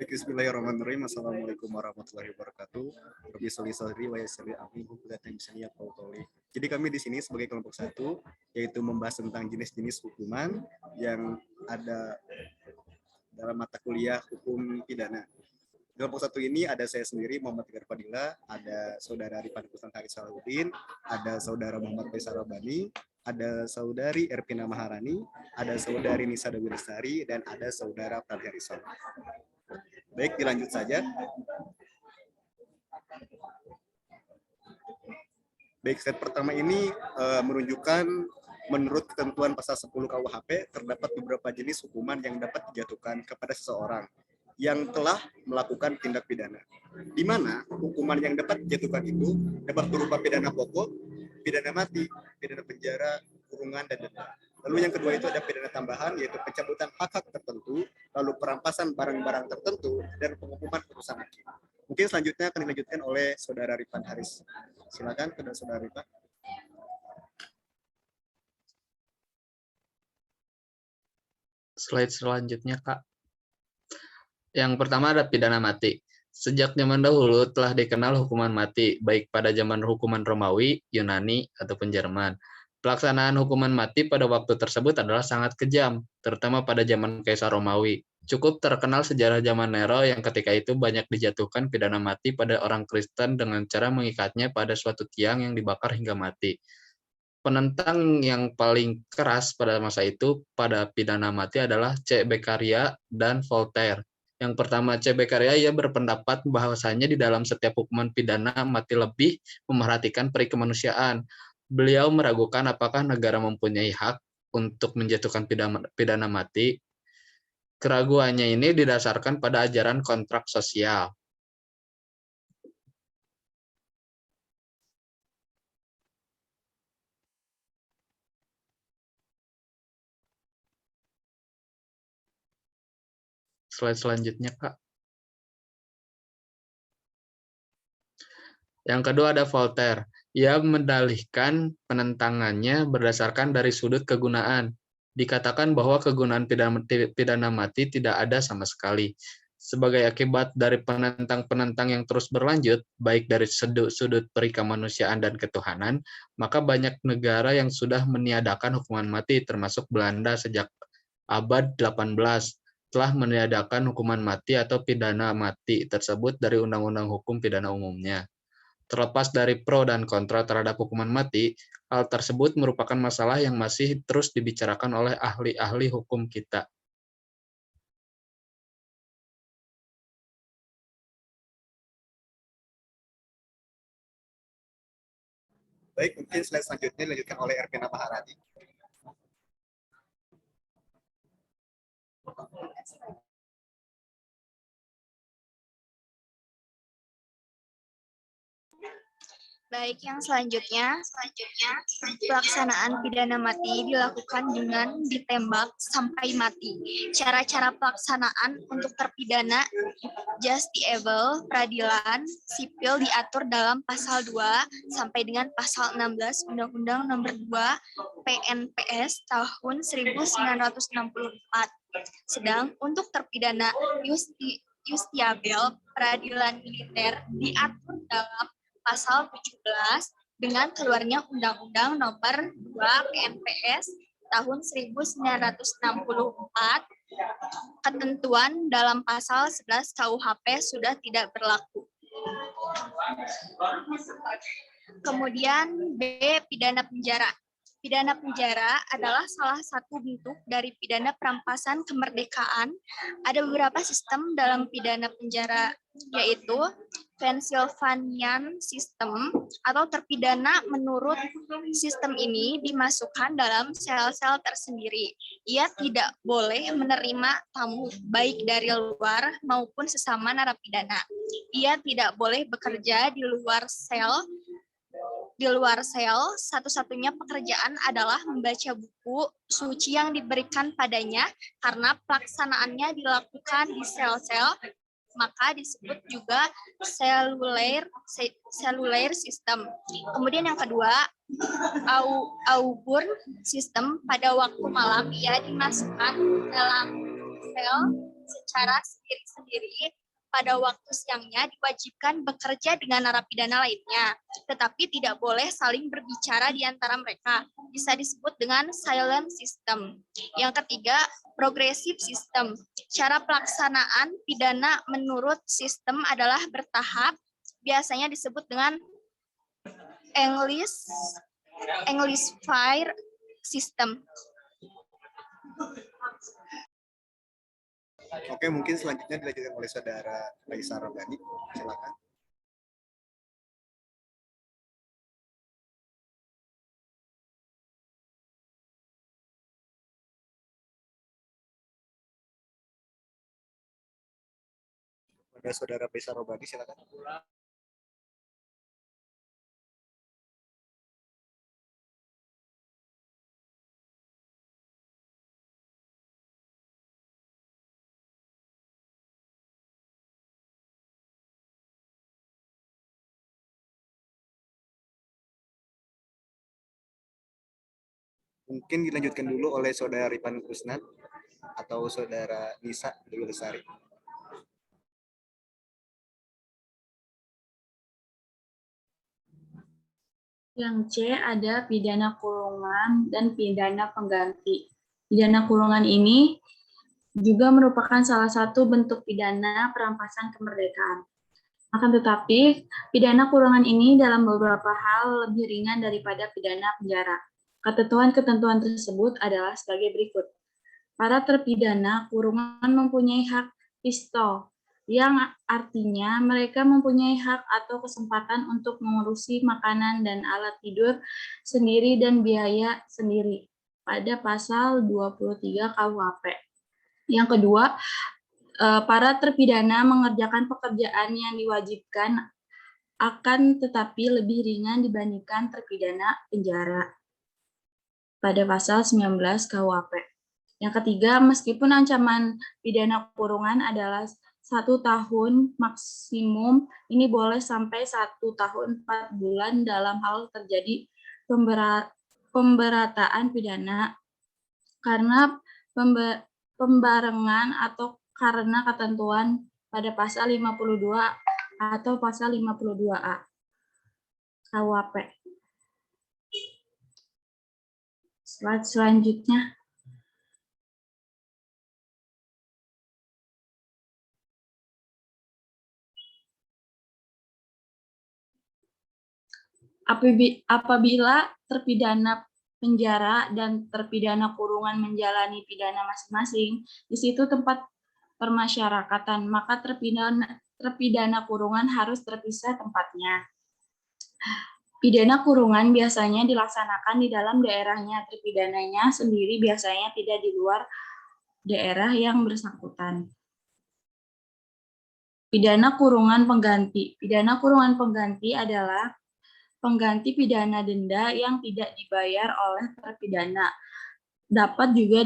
Bismillahirrahmanirrahim. Assalamualaikum warahmatullahi wabarakatuh. Jadi kami di sini sebagai kelompok satu, yaitu membahas tentang jenis-jenis hukuman yang ada dalam mata kuliah hukum pidana. Kelompok satu ini ada saya sendiri, Muhammad Tegar Fadila, ada saudara Arifan Kusnan Haris Salahuddin, ada saudara Muhammad Faisal Rabani, ada saudari Erpina Maharani, ada saudari Nisa Dewi Lestari, dan ada saudara Pran Harrison. Baik, dilanjut saja. Baik, set pertama ini menunjukkan menurut ketentuan pasal 10 KUHP terdapat beberapa jenis hukuman yang dapat dijatuhkan kepada seseorang yang telah melakukan tindak pidana. Di mana hukuman yang dapat dijatuhkan itu dapat berupa pidana pokok, pidana mati, pidana penjara, kurungan, dan denda. Lalu yang kedua itu ada pidana tambahan, yaitu pencabutan hak-hak tertentu, lalu perampasan barang-barang tertentu, dan penghukuman putusan hakim. Mungkin selanjutnya akan dilanjutkan oleh Saudara Rifan Haris. Silakan, Saudara Rifan. Slide selanjutnya, Kak. Yang pertama ada pidana mati. Sejak zaman dahulu telah dikenal hukuman mati, baik pada zaman hukuman Romawi, Yunani, ataupun Jerman. Pelaksanaan hukuman mati pada waktu tersebut adalah sangat kejam, terutama pada zaman Kaisar Romawi. Cukup terkenal sejarah zaman Nero yang ketika itu banyak dijatuhkan pidana mati pada orang Kristen dengan cara mengikatnya pada suatu tiang yang dibakar hingga mati. Penentang yang paling keras pada masa itu pada pidana mati adalah C. Beccaria dan Voltaire. Yang pertama, C. Beccaria, ia berpendapat bahwasanya di dalam setiap hukuman pidana mati lebih memerhatikan peri kemanusiaan. Beliau meragukan apakah negara mempunyai hak untuk menjatuhkan pidana mati. Keraguannya ini didasarkan pada ajaran kontrak sosial. Slide selanjutnya, Kak. Yang kedua ada Voltaire. Ia mendalihkan penentangannya berdasarkan dari sudut kegunaan. Dikatakan bahwa kegunaan pidana mati tidak ada sama sekali. Sebagai akibat dari penentang-penentang yang terus berlanjut, baik dari sudut peri kemanusiaan dan ketuhanan, maka banyak negara yang sudah meniadakan hukuman mati, termasuk Belanda sejak abad 18, telah meniadakan hukuman mati atau pidana mati tersebut dari Undang-Undang Hukum Pidana Umumnya. Terlepas dari pro dan kontra terhadap hukuman mati, hal tersebut merupakan masalah yang masih terus dibicarakan oleh ahli-ahli hukum kita. Baik, mungkin slide selanjutnya dilanjutkan oleh Erpina Maharani. Baik, yang selanjutnya pelaksanaan pidana mati dilakukan dengan ditembak sampai mati. Cara-cara pelaksanaan untuk terpidana justiciable peradilan sipil diatur dalam pasal 2 sampai dengan pasal 16 Undang-Undang Nomor 2 PNPS tahun 1964. Sedang untuk terpidana justiciable peradilan militer diatur dalam pasal 17 dengan keluarnya Undang-Undang Nomor 2 PNPS tahun 1964, ketentuan dalam pasal 11 KUHP sudah tidak berlaku. Kemudian B, pidana penjara. Pidana penjara adalah salah satu bentuk dari pidana perampasan kemerdekaan. Ada beberapa sistem dalam pidana penjara, yaitu Pennsylvanian System atau terpidana menurut sistem ini dimasukkan dalam sel-sel tersendiri. Ia tidak boleh menerima tamu baik dari luar maupun sesama narapidana. Ia tidak boleh bekerja di luar sel. Satu-satunya pekerjaan adalah membaca buku suci yang diberikan padanya karena pelaksanaannya dilakukan di sel-sel, maka disebut juga cellular system. Kemudian yang kedua, Auburn system. Pada waktu malam ia dimasukkan dalam sel berbicara sendiri-sendiri pada waktu siangnya diwajibkan bekerja dengan narapidana lainnya, tetapi tidak boleh saling berbicara di antara mereka. Bisa disebut dengan silent system. Yang ketiga, progressive system. Cara pelaksanaan pidana menurut sistem adalah bertahap, biasanya disebut dengan English fire system. Oke, mungkin selanjutnya dilanjutkan oleh Saudara Raisa Rabbani. Silakan. Pada Saudara Raisa Rabbani, silakan. Mungkin dilanjutkan dulu oleh Saudara Ripan Kusnat atau Saudara Nisa Dewi Lestari. Yang C ada pidana kurungan dan pidana pengganti. Pidana kurungan ini juga merupakan salah satu bentuk pidana perampasan kemerdekaan. Akan tetapi, pidana kurungan ini dalam beberapa hal lebih ringan daripada pidana penjara. Ketentuan-ketentuan tersebut adalah sebagai berikut. Para terpidana kurungan mempunyai hak pistol, yang artinya mereka mempunyai hak atau kesempatan untuk mengurusi makanan dan alat tidur sendiri dan biaya sendiri pada pasal 23 KUHP. Yang kedua, para terpidana mengerjakan pekerjaan yang diwajibkan akan tetapi lebih ringan dibandingkan terpidana penjara pada pasal 19 KUHP. Yang ketiga, meskipun ancaman pidana kurungan adalah 1 tahun maksimum, ini boleh sampai 1 tahun 4 bulan dalam hal terjadi pemberataan pidana karena pembarengan atau karena ketentuan pada pasal 52 atau pasal 52A KUHP. Slide selanjutnya. Apabila terpidana penjara dan terpidana kurungan menjalani pidana masing-masing, di situ tempat permasyarakatan, maka terpidana kurungan harus terpisah tempatnya. Pidana kurungan biasanya dilaksanakan di dalam daerahnya, terpidananya sendiri biasanya tidak di luar daerah yang bersangkutan. Pidana kurungan pengganti. Pidana kurungan pengganti adalah pengganti pidana denda yang tidak dibayar oleh terpidana. Dapat juga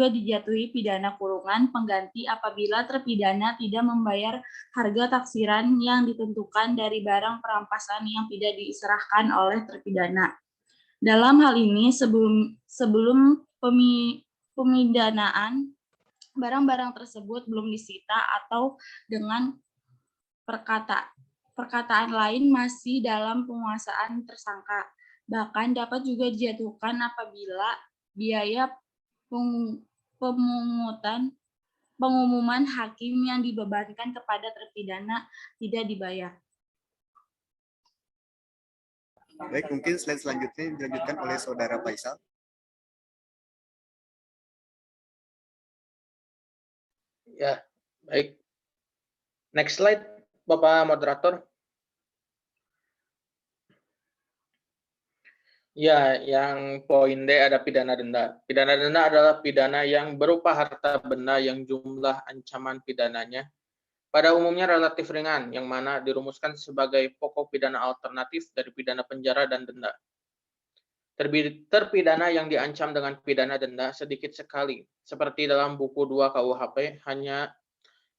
dijatuhi pidana kurungan pengganti apabila terpidana tidak membayar harga taksiran yang ditentukan dari barang perampasan yang tidak diserahkan oleh terpidana. Dalam hal ini, sebelum pemidanaan, barang-barang tersebut belum disita atau dengan perkataan lain masih dalam penguasaan tersangka. Bahkan dapat juga dijatuhkan apabila biaya pengumuman hakim yang dibebankan kepada terpidana tidak dibayar. Baik, mungkin slide selanjutnya dilanjutkan oleh Saudara Faisal. Ya, baik. Next slide, Bapak Moderator. Ya, yang poin D ada pidana denda. Pidana denda adalah pidana yang berupa harta benda yang jumlah ancaman pidananya pada umumnya relatif ringan, yang mana dirumuskan sebagai pokok pidana alternatif dari pidana penjara dan denda. Terpidana yang diancam dengan pidana denda sedikit sekali, seperti dalam buku 2 KUHP, hanya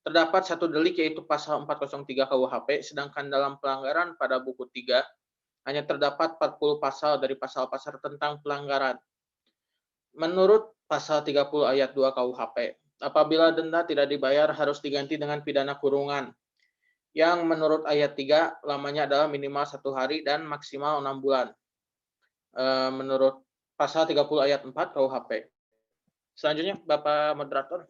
terdapat satu delik yaitu pasal 403 KUHP, sedangkan dalam pelanggaran pada buku 3 hanya terdapat 40 pasal dari pasal-pasal tentang pelanggaran. Menurut pasal 30 ayat 2 KUHP, apabila denda tidak dibayar harus diganti dengan pidana kurungan, yang menurut ayat 3 lamanya adalah minimal 1 hari dan maksimal 6 bulan. Menurut pasal 30 ayat 4 KUHP. Selanjutnya, Bapak Moderator.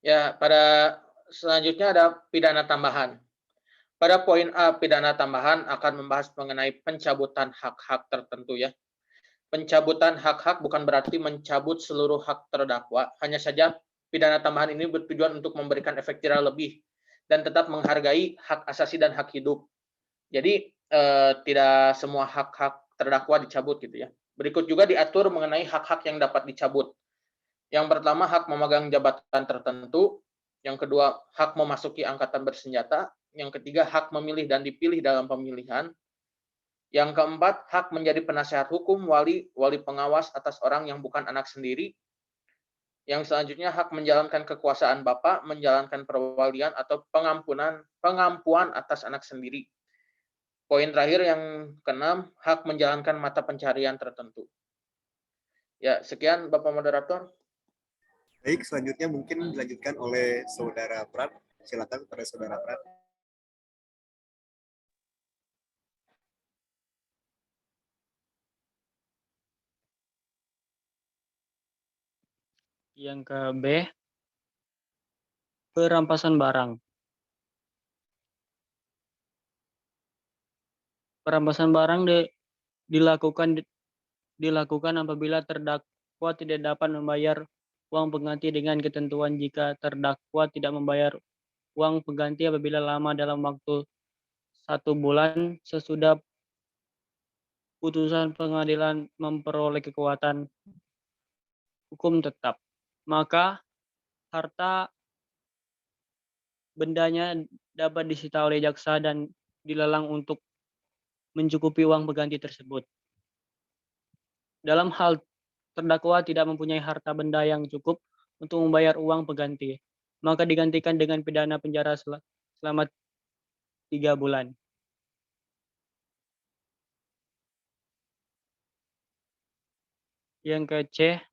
Ya, pada selanjutnya ada pidana tambahan. Pada poin A, pidana tambahan akan membahas mengenai pencabutan hak-hak tertentu ya. Pencabutan hak-hak bukan berarti mencabut seluruh hak terdakwa, hanya saja pidana tambahan ini bertujuan untuk memberikan efek jera lebih dan tetap menghargai hak asasi dan hak hidup. Jadi tidak semua hak-hak terdakwa dicabut gitu ya. Berikut juga diatur mengenai hak-hak yang dapat dicabut. Yang pertama, hak memegang jabatan tertentu. Yang kedua, hak memasuki angkatan bersenjata. Yang ketiga, hak memilih dan dipilih dalam pemilihan. Yang keempat, hak menjadi penasehat hukum, wali pengawas atas orang yang bukan anak sendiri. Yang selanjutnya, hak menjalankan kekuasaan bapak, menjalankan perwalian atau pengampuan atas anak sendiri. Poin terakhir yang keenam, hak menjalankan mata pencarian tertentu. Ya, sekian Bapak Moderator. Baik, selanjutnya mungkin dilanjutkan oleh Saudara Prat. Silakan pada Saudara Prat. Yang ke B, perampasan barang. Perampasan barang dilakukan apabila terdakwa tidak dapat membayar uang pengganti dengan ketentuan jika terdakwa tidak membayar uang pengganti apabila lama dalam waktu 1 bulan sesudah putusan pengadilan memperoleh kekuatan hukum tetap, maka harta bendanya dapat disita oleh jaksa dan dilelang untuk mencukupi uang pengganti tersebut. Dalam hal terdakwa tidak mempunyai harta benda yang cukup untuk membayar uang pengganti, maka digantikan dengan pidana penjara selama 3 bulan. Yang ke C,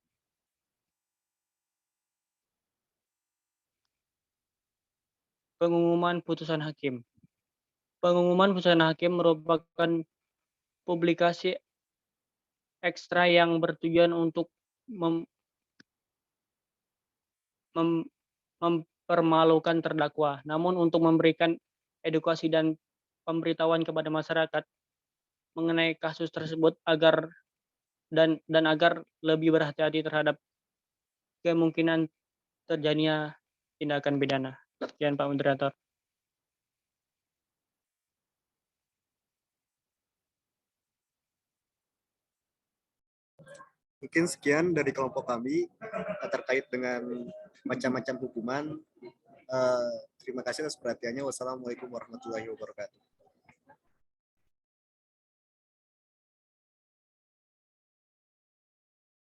pengumuman putusan hakim. Pengumuman putusan hakim merupakan publikasi ekstra yang bertujuan untuk mempermalukan terdakwa, namun untuk memberikan edukasi dan pemberitahuan kepada masyarakat mengenai kasus tersebut agar lebih berhati-hati terhadap kemungkinan terjadinya tindakan pidana. Sekian Pak Moderator. Mungkin sekian dari kelompok kami terkait dengan macam-macam hukuman. Terima kasih atas perhatiannya. Wassalamualaikum warahmatullahi wabarakatuh.